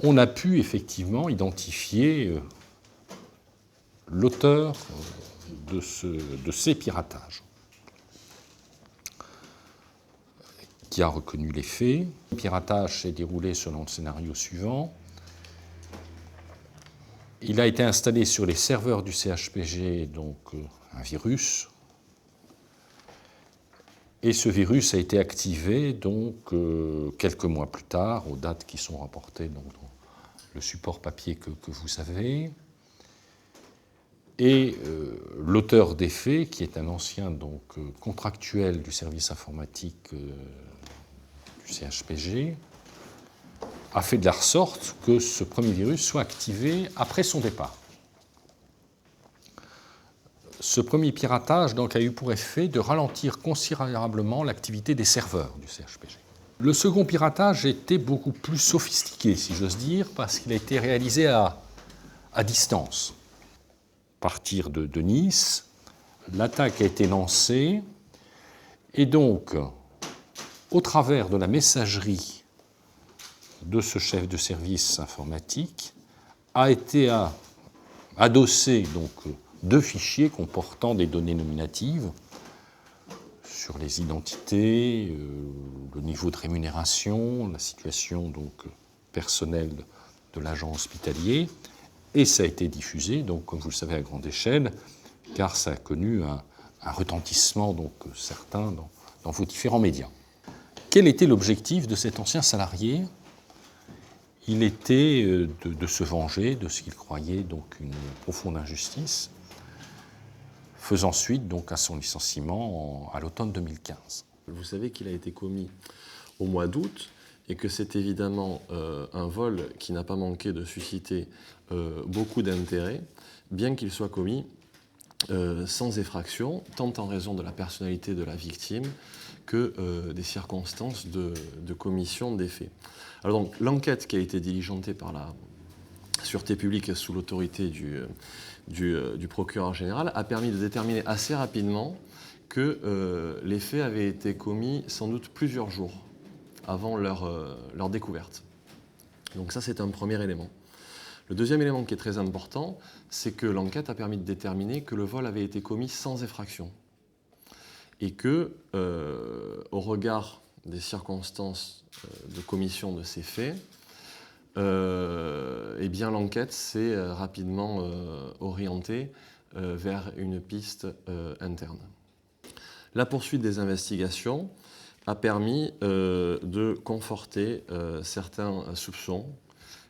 on a pu effectivement identifier l'auteur de ces piratages, qui a reconnu les faits. Le piratage s'est déroulé selon le scénario suivant. Il a été installé sur les serveurs du CHPG donc un virus, et ce virus a été activé donc quelques mois plus tard, aux dates qui sont rapportées donc, dans le support papier que vous avez. Et l'auteur des faits, qui est un ancien donc, contractuel du service informatique du CHPG, a fait de la sorte que ce premier virus soit activé après son départ. Ce premier piratage donc, a eu pour effet de ralentir considérablement l'activité des serveurs du CHPG. Le second piratage était beaucoup plus sophistiqué, si j'ose dire, parce qu'il a été réalisé à distance. À partir de Nice, l'attaque a été lancée, et donc, au travers de la messagerie de ce chef de service informatique, a été adossé donc, 2 fichiers comportant des données nominatives sur les identités, le niveau de rémunération, la situation donc, personnelle de l'agent hospitalier, et ça a été diffusé, donc, comme vous le savez, à grande échelle, car ça a connu un retentissement donc, certain dans vos différents médias. Quel était l'objectif de cet ancien salarié ? Il était de se venger de ce qu'il croyait donc une profonde injustice, faisant suite donc à son licenciement à l'automne 2015. Vous savez qu'il a été commis au mois d'août et que c'est évidemment un vol qui n'a pas manqué de susciter beaucoup d'intérêt, bien qu'il soit commis sans effraction, tant en raison de la personnalité de la victime que des circonstances de commission des faits. Alors donc, l'enquête qui a été diligentée par la Sûreté publique sous l'autorité du procureur général a permis de déterminer assez rapidement que les faits avaient été commis sans doute plusieurs jours avant leur découverte. Donc ça, c'est un premier élément. Le deuxième élément qui est très important, c'est que l'enquête a permis de déterminer que le vol avait été commis sans effraction et que, au regard des circonstances de commission de ces faits, eh bien, l'enquête s'est rapidement orientée vers une piste interne. La poursuite des investigations a permis de conforter certains soupçons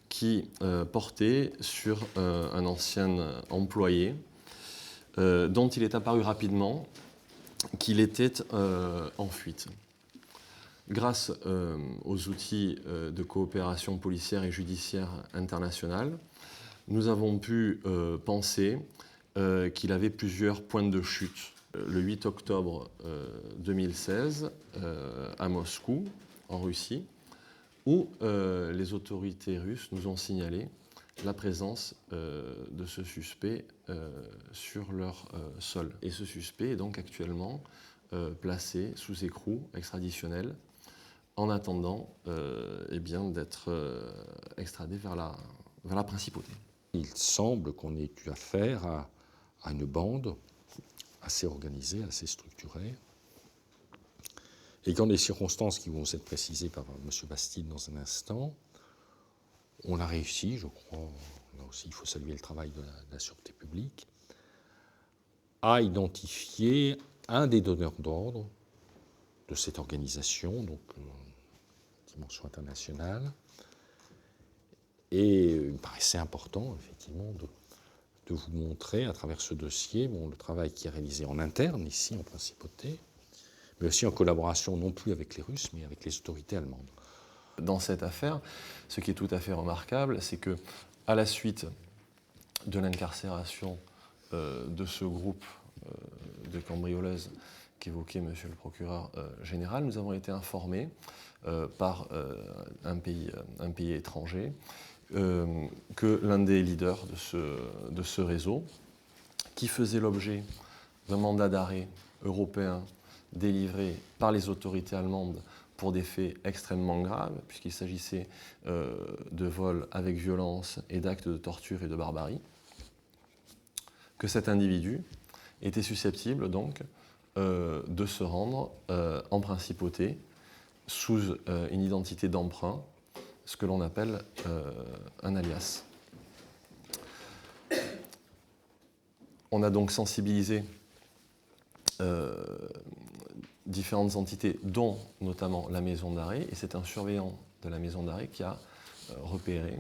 qui portaient sur un ancien employé dont il est apparu rapidement qu'il était en fuite. Grâce aux outils de coopération policière et judiciaire internationale, nous avons pu penser qu'il avait plusieurs points de chute. Le 8 octobre 2016, à Moscou, en Russie, où les autorités russes nous ont signalé la présence de ce suspect sur leur sol. Et ce suspect est donc actuellement placé sous écrou extraditionnel en attendant eh bien, d'être extradé vers la principauté. Il semble qu'on ait eu affaire à une bande assez organisée, assez structurée, et dans les circonstances qui vont être précisées par M. Bastide dans un instant, on a réussi, je crois, là aussi il faut saluer le travail de la Sûreté publique, à identifier un des donneurs d'ordre de cette organisation, donc dimension internationale, et il me paraissait important, effectivement, de vous montrer, à travers ce dossier, le travail qui est réalisé en interne, ici, en principauté, mais aussi en collaboration non plus avec les Russes, mais avec les autorités allemandes. Dans cette affaire, ce qui est tout à fait remarquable, c'est que, à la suite de l'incarcération de ce groupe de cambrioleuses qu'évoquait Monsieur le procureur général, nous avons été informés par un pays étranger que l'un des leaders de ce réseau, qui faisait l'objet d'un mandat d'arrêt européen délivré par les autorités allemandes pour des faits extrêmement graves, puisqu'il s'agissait de vols avec violence et d'actes de torture et de barbarie, que cet individu était susceptible donc de se rendre en principauté sous une identité d'emprunt, ce que l'on appelle un alias. On a donc sensibilisé différentes entités, dont notamment la maison d'arrêt, et c'est un surveillant de la maison d'arrêt qui a repéré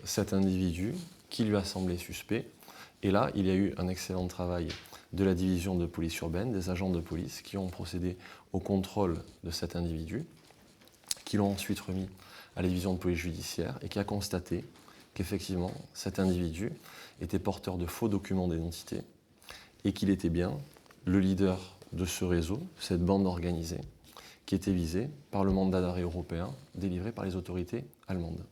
cet individu qui lui a semblé suspect. Et là, il y a eu un excellent travail de la division de police urbaine, des agents de police qui ont procédé au contrôle de cet individu, qui l'ont ensuite remis à la division de police judiciaire et qui a constaté qu'effectivement, cet individu était porteur de faux documents d'identité et qu'il était bien le leader de ce réseau, cette bande organisée, qui était visée par le mandat d'arrêt européen délivré par les autorités allemandes.